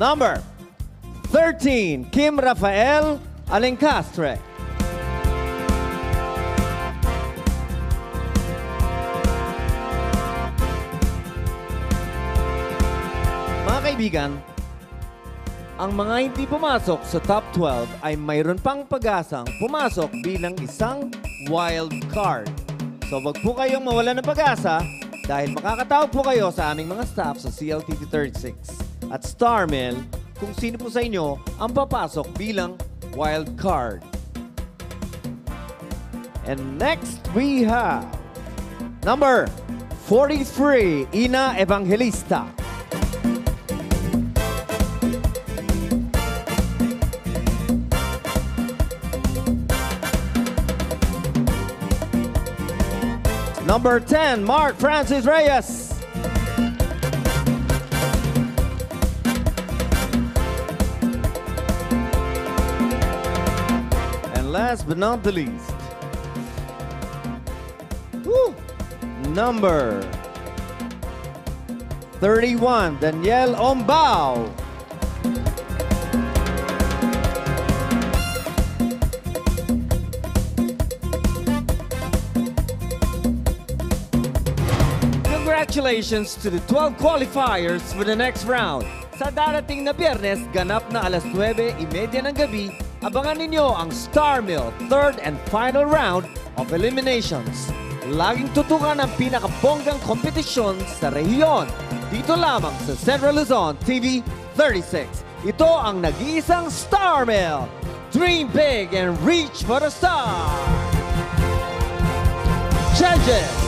Number 13, Kim Rafael Alencastre. Mga kaibigan, ang mga hindi pumasok sa top 12 ay mayroon pang pag-asang pumasok bilang isang wild card. So wag po kayong mawala ng pag-asa dahil makakatawag po kayo sa aming mga staff sa CLTV 36 at Starmail kung sino po sa inyo ang papasok bilang wild card. And next we have number 43, Ina Evangelista. Number 10, Mark Francis Reyes. Last but not the least, number 31, Danielle Ombao. Congratulations to the 12 qualifiers for the next round. Sa darating na Biyernes, ganap na alas 9:30 ng gabi, abangan ninyo ang Starmail third and final round of eliminations. Laging tutukan ang pinakabonggang kompetisyon sa rehiyon. Dito lamang sa Central Luzon TV 36. Ito ang nag-iisang Starmail. Dream big and reach for the star. Judges!